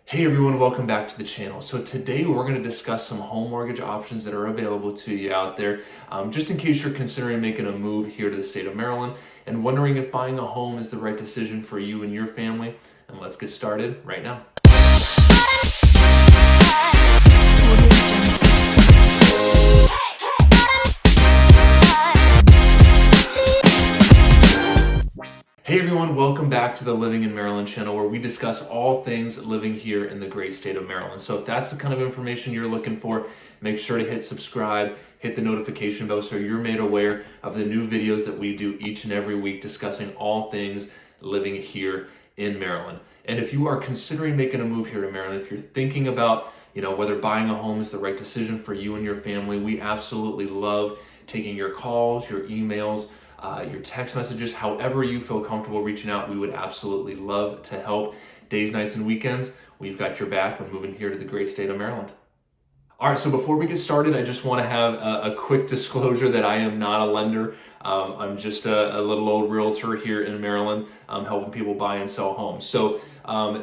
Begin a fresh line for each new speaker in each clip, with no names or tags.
Hey everyone, welcome back to the channel. So today we're going to discuss some home mortgage options that are available to you out there, just in case you're considering making a move here to the state of Maryland and wondering if buying a home is the right decision for you and your family. And let's get started right now. Hey everyone, welcome back to the Living in Maryland channel where we discuss all things living here in the great state of Maryland. So if that's the kind of information you're looking for, make sure to hit subscribe, hit the notification bell so you're made aware of the new videos that we do each and every week discussing all things living here in Maryland. And if you are considering making a move here to Maryland, if you're thinking about whether buying a home is the right decision for you and your family, we absolutely love taking your calls, your emails, your text messages, however you feel comfortable reaching out. We would absolutely love to help. Days, nights, and weekends, we've got your back when moving here to the great state of Maryland. All right, so before we get started, I just want to have a quick disclosure that I am not a lender. I'm just a little old realtor here in Maryland, helping people buy and sell homes. So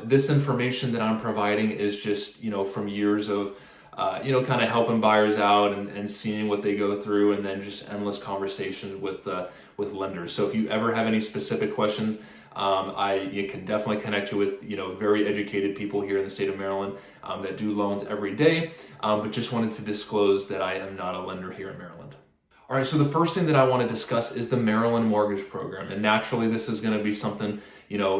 this information that I'm providing is just, from years of kind of helping buyers out and seeing what they go through, and then just endless conversations with lenders. So if you ever have any specific questions, you can definitely connect you with very educated people here in the state of Maryland that do loans every day. But just wanted to disclose that I am not a lender here in Maryland. All right, so the first thing that I want to discuss is the Maryland mortgage program, and naturally this is going to be something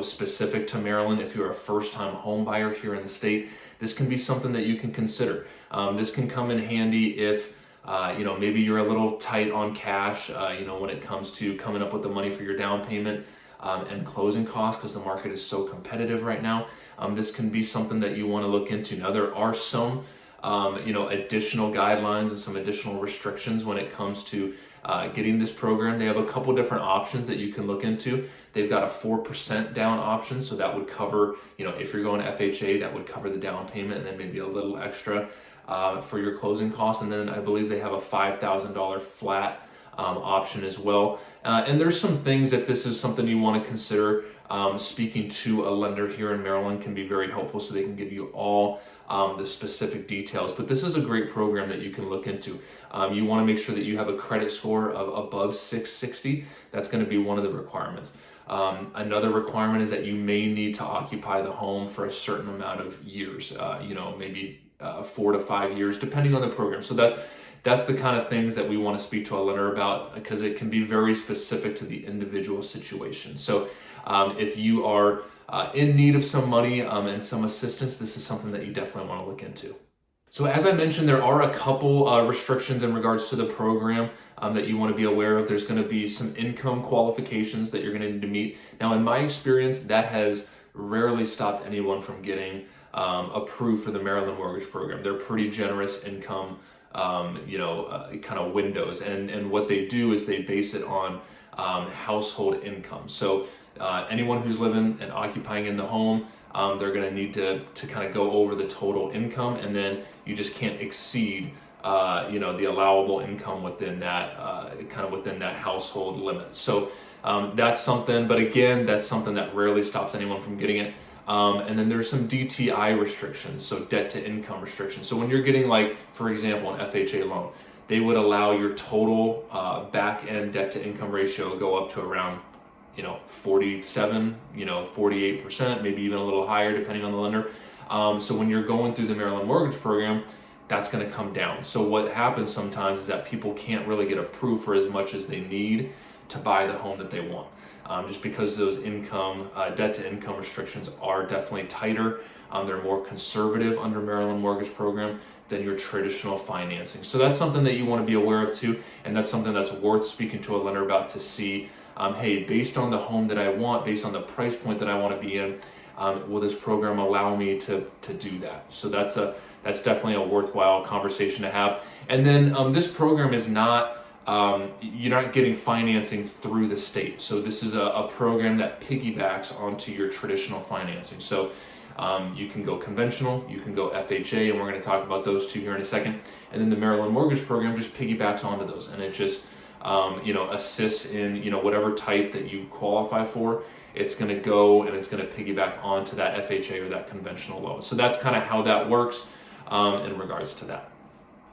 specific to Maryland. If you're a first-time home buyer here in the state, this can be something that you can consider. This can come in handy if maybe you're a little tight on cash, when it comes to coming up with the money for your down payment and closing costs, because the market is so competitive right now. This can be something that you want to look into. Now, there are some additional guidelines and some additional restrictions when it comes to getting this program. They have a couple different options that you can look into. They've got a 4% down option, so that would cover, if you're going to FHA, that would cover the down payment and then maybe a little extra for your closing costs. And then I believe they have a $5,000 flat option as well. And there's some things, if this is something you want to consider, speaking to a lender here in Maryland can be very helpful, so they can give you all the specific details. But this is a great program that you can look into. You want to make sure that you have a credit score of above 660. That's going to be one of the requirements. Another requirement is that you may need to occupy the home for a certain amount of years, maybe 4 to 5 years, depending on the program. So that's the kind of things that we want to speak to a lender about, because it can be very specific to the individual situation. So if you are in need of some money and some assistance, this is something that you definitely want to look into. So as I mentioned, there are a couple restrictions in regards to the program that you want to be aware of. There's going to be some income qualifications that you're going to need to meet. Now, in my experience, that has rarely stopped anyone from getting approved for the Maryland mortgage program. They're pretty generous income kind of windows, and what they do is they base it on household income. So anyone who's living and occupying in the home, they're going to need to kind of go over the total income, and then you just can't exceed the allowable income within that within that household limit. So that's something, but again, that's something that rarely stops anyone from getting it. And then there's some DTI restrictions, so debt to income restrictions. So when you're getting, like, for example, an FHA loan, they would allow your total back end debt to income ratio go up to around 47, 48%, maybe even a little higher depending on the lender. So when you're going through the Maryland mortgage program, that's going to come down. So what happens sometimes is that people can't really get approved for as much as they need to buy the home that they want. Just because those debt to income restrictions are definitely tighter. They're more conservative under Maryland mortgage program than your traditional financing. So that's something that you want to be aware of too, and that's something that's worth speaking to a lender about to see, hey, based on the home that I want, based on the price point that I want to be in, will this program allow me to do that? So that's definitely a worthwhile conversation to have. And then this program is not, you're not getting financing through the state. So this is a program that piggybacks onto your traditional financing. So you can go conventional, you can go FHA, and we're going to talk about those two here in a second. And then the Maryland mortgage program just piggybacks onto those, and it just assists in whatever type that you qualify for, it's going to go and it's going to piggyback onto that FHA or that conventional loan. So that's kind of how that works in regards to that.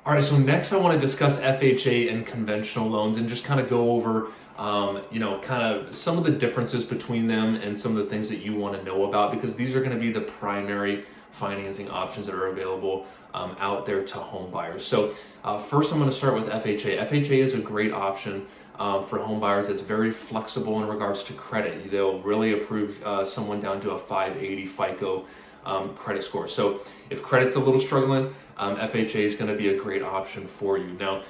All right, so next I want to discuss FHA and conventional loans and just kind of go over, kind of some of the differences between them and some of the things that you want to know about, because these are going to be the primary financing options that are available out there to home buyers. So first I'm going to start with FHA. FHA is a great option for home buyers. It's very flexible in regards to credit. They'll really approve someone down to a 580 FICO credit score. So if credit's a little struggling, FHA is going to be a great option for you. Now,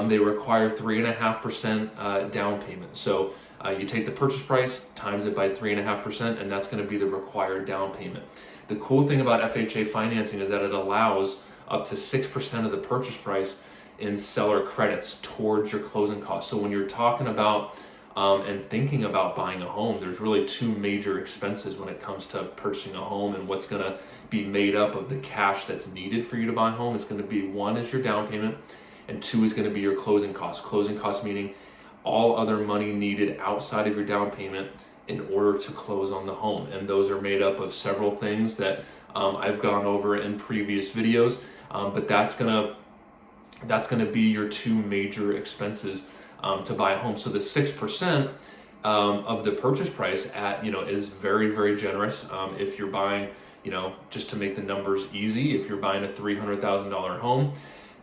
they require 3.5% down payment. So you take the purchase price, times it by 3.5%, and that's going to be the required down payment. The cool thing about FHA financing is that it allows up to 6% of the purchase price in seller credits towards your closing costs. So when you're talking about and thinking about buying a home, there's really two major expenses when it comes to purchasing a home and what's going to be made up of the cash that's needed for you to buy a home. It's going to be, one is your down payment, and two is going to be your closing costs. Closing costs meaning all other money needed outside of your down payment in order to close on the home. And those are made up of several things that I've gone over in previous videos, but that's going to be your two major expenses to buy a home. So the 6% of the purchase price is very, very generous. If you're buying, just to make the numbers easy, if you're buying a $300,000 home,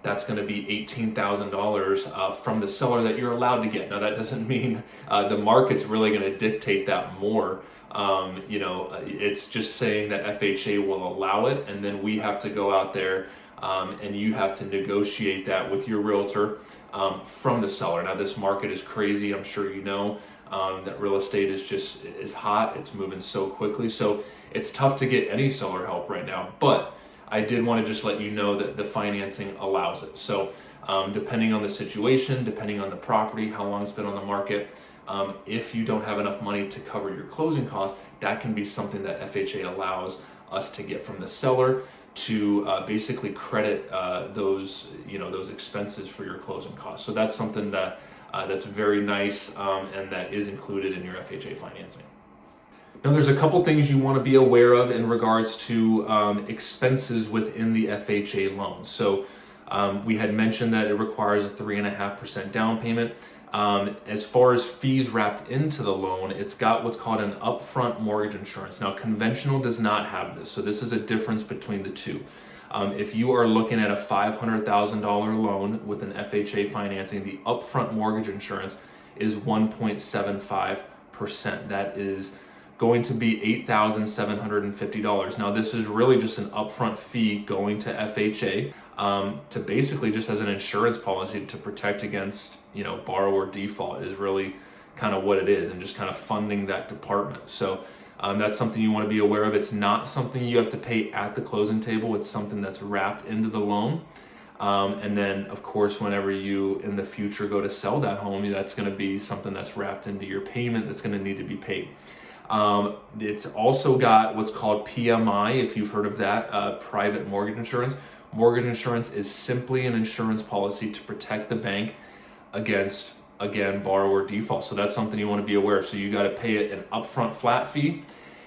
that's going to be $18,000 from the seller that you're allowed to get. Now that doesn't mean the market's really going to dictate that more. It's just saying that FHA will allow it, and then we have to go out there and you have to negotiate that with your realtor from the seller. Now this market is crazy. I'm sure you know that real estate is hot. It's moving so quickly. So it's tough to get any seller help right now, but I did want to just let you know that the financing allows it. So depending on the situation, depending on the property, how long it's been on the market, if you don't have enough money to cover your closing costs, that can be something that FHA allows us to get from the seller to basically credit those expenses for your closing costs. So that's something that's very nice and that is included in your FHA financing. Now there's a couple things you want to be aware of in regards to expenses within the FHA loan. So we had mentioned that it requires a 3.5% down payment. As far as fees wrapped into the loan, it's got what's called an upfront mortgage insurance. Now, conventional does not have this, so this is a difference between the two. If you are looking at a $500,000 loan with an FHA financing, the upfront mortgage insurance is 1.75%. That is going to be $8,750. Now, this is really just an upfront fee going to FHA to basically just as an insurance policy to protect against, borrower default is really kind of what it is, and just kind of funding that department. So that's something you want to be aware of. It's not something you have to pay at the closing table. It's something that's wrapped into the loan. And then, of course, whenever you in the future go to sell that home, that's going to be something that's wrapped into your payment that's going to need to be paid. It's also got what's called PMI, if you've heard of that, private mortgage insurance. Mortgage insurance is simply an insurance policy to protect the bank against, again, borrower default. So that's something you want to be aware of. So you got to pay an upfront flat fee,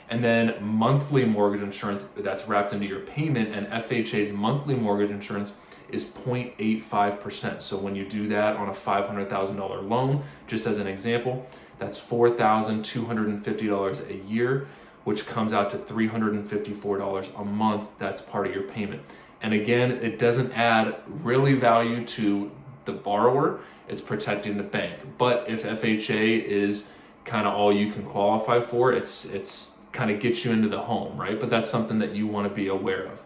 and then monthly mortgage insurance that's wrapped into your payment. And FHA's monthly mortgage insurance is 0.85%. So when you do that on a $500,000 loan, just as an example, that's $4,250 a year, which comes out to $354 a month. That's part of your payment. And again, it doesn't add really value to the borrower. It's protecting the bank. But if FHA is kind of all you can qualify for, it's kind of gets you into the home, right? But that's something that you want to be aware of.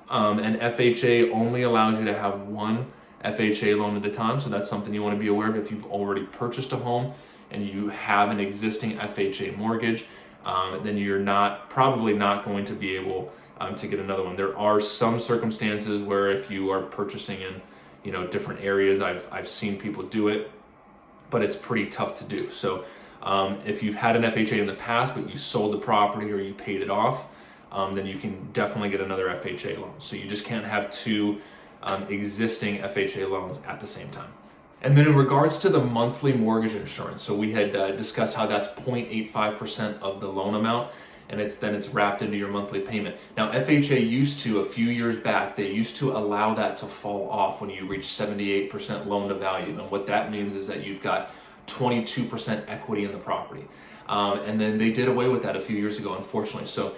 And FHA only allows you to have one FHA loan at a time. So that's something you want to be aware of. If you've already purchased a home and you have an existing FHA mortgage, then you're probably not going to be able to get another one. There are some circumstances where if you are purchasing in different areas, I've seen people do it, but it's pretty tough to do. So if you've had an FHA in the past but you sold the property or you paid it off, then you can definitely get another FHA loan. So you just can't have two existing FHA loans at the same time. And then in regards to the monthly mortgage insurance, so we had discussed how that's 0.85% of the loan amount, and it's wrapped into your monthly payment. Now, FHA used to, a few years back, they used to allow that to fall off when you reach 78% loan to value. And what that means is that you've got 22% equity in the property. And then they did away with that a few years ago, unfortunately. So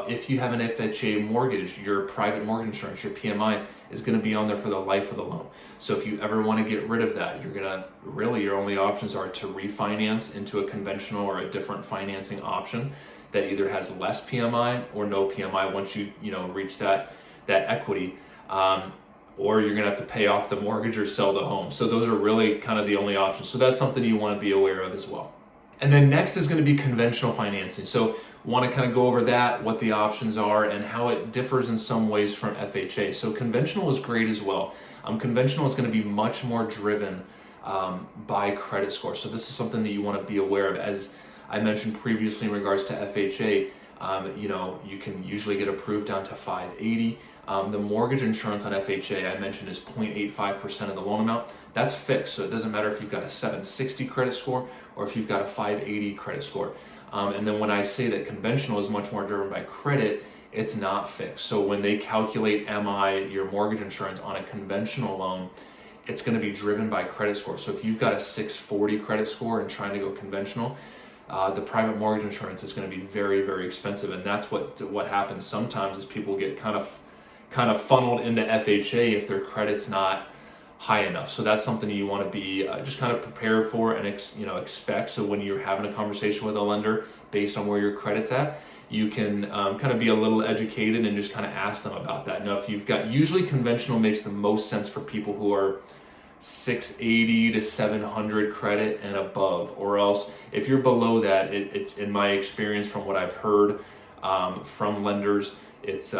if you have an FHA mortgage, your private mortgage insurance, your PMI, is going to be on there for the life of the loan. So if you ever want to get rid of that, your only options are to refinance into a conventional or a different financing option that either has less PMI or no PMI once you reach that equity, or you're going to have to pay off the mortgage or sell the home. So those are really kind of the only options. So that's something you want to be aware of as well. And then next is going to be conventional financing. So want to kind of go over that, what the options are, and how it differs in some ways from FHA. So conventional is great as well. Conventional is going to be much more driven by credit score. So this is something that you want to be aware of. As I mentioned previously in regards to FHA, you can usually get approved down to 580. The mortgage insurance on FHA I mentioned is 0.85% of the loan amount. That's fixed, so it doesn't matter if you've got a 760 credit score or if you've got a 580 credit score. And then when I say that conventional is much more driven by credit, it's not fixed. So when they calculate your mortgage insurance on a conventional loan, it's going to be driven by credit score. So if you've got a 640 credit score and trying to go conventional, the private mortgage insurance is going to be very, very expensive. And that's what happens sometimes is people get kind of funneled into FHA if their credit's not high enough. So that's something you want to be just kind of prepared for and expect. So when you're having a conversation with a lender based on where your credit's at, you can kind of be a little educated and just kind of ask them about that. Now, if you've got, usually conventional makes the most sense for people who are 680 to 700 credit and above, or else if you're below that, in my experience from what I've heard from lenders, it's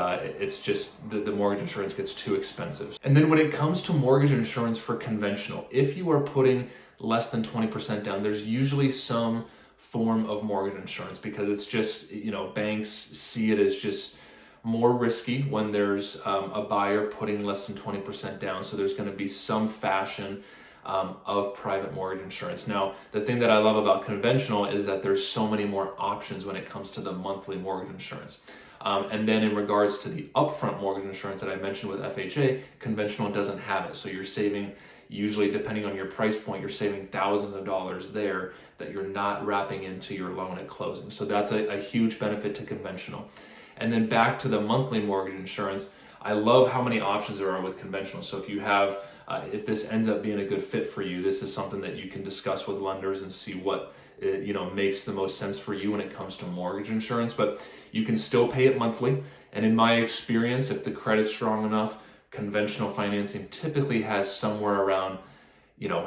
just the mortgage insurance gets too expensive. And then when it comes to mortgage insurance for conventional, if you are putting less than 20% down, there's usually some form of mortgage insurance, because it's just, banks see it as just more risky when there's a buyer putting less than 20% down. So there's going to be some fashion of private mortgage insurance. Now, the thing that I love about conventional is that there's so many more options when it comes to the monthly mortgage insurance. And then in regards to the upfront mortgage insurance that I mentioned with FHA, conventional doesn't have it. So you're saving, usually depending on your price point, you're saving thousands of dollars there that you're not wrapping into your loan at closing. So that's a huge benefit to conventional. And then back to the monthly mortgage insurance, I love how many options there are with conventional. So if you have, if this ends up being a good fit for you, this is something that you can discuss with lenders and see what makes the most sense for you when it comes to mortgage insurance. But you can still pay it monthly. And in my experience, if the credit's strong enough, conventional financing typically has somewhere around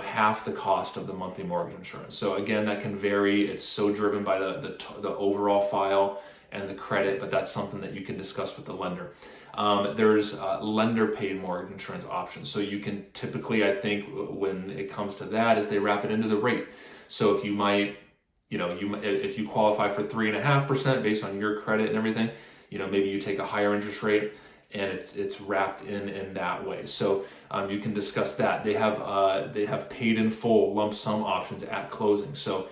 half the cost of the monthly mortgage insurance. So again, that can vary. It's so driven by the overall file and the credit, but that's something that you can discuss with the lender. There's lender paid mortgage insurance options. So you can typically, I think when it comes to that, is they wrap it into the rate. So if you might, if you qualify for 3.5% based on your credit and everything, maybe you take a higher interest rate and it's wrapped in that way. So you can discuss that. They have paid in full lump sum options at closing. So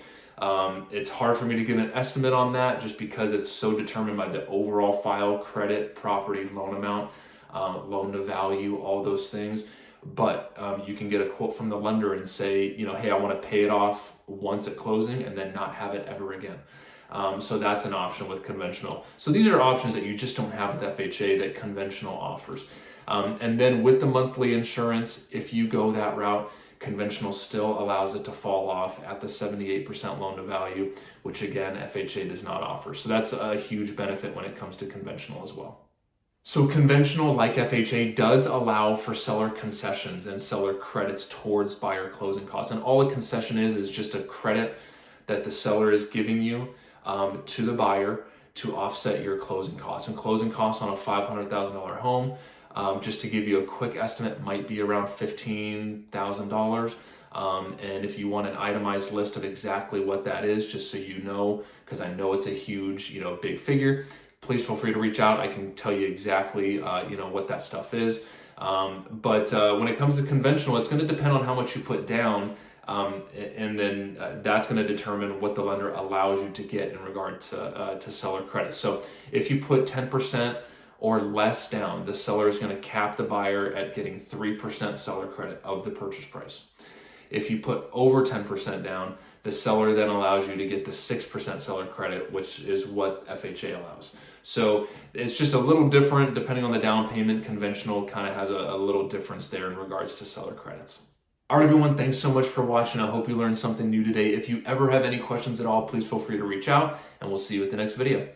it's hard for me to give an estimate on that just because it's so determined by the overall file, credit, property, loan amount, loan to value, all those things. But you can get a quote from the lender and say, hey, I want to pay it off once at closing and then not have it ever again. So that's an option with conventional. So these are options that you just don't have with FHA that conventional offers. And then with the monthly insurance, if you go that route, conventional still allows it to fall off at the 78% loan to value, which again, FHA does not offer. So that's a huge benefit when it comes to conventional as well. So conventional, like FHA, does allow for seller concessions and seller credits towards buyer closing costs. And all a concession is just a credit that the seller is giving you to the buyer to offset your closing costs. And closing costs on a $500,000 home, just to give you a quick estimate, might be around $15,000. And if you want an itemized list of exactly what that is, just so you know, because I know it's a huge, big figure, please feel free to reach out. I can tell you exactly, what that stuff is. But when it comes to conventional, it's going to depend on how much you put down. And then that's going to determine what the lender allows you to get in regard to seller credit. So if you put 10% or less down, the seller is going to cap the buyer at getting 3% seller credit of the purchase price. If you put over 10% down, the seller then allows you to get the 6% seller credit, which is what FHA allows. So it's just a little different depending on the down payment. Conventional kind of has a little difference there in regards to seller credits. All right, everyone, thanks so much for watching. I hope you learned something new today. If you ever have any questions at all, please feel free to reach out, and we'll see you at the next video.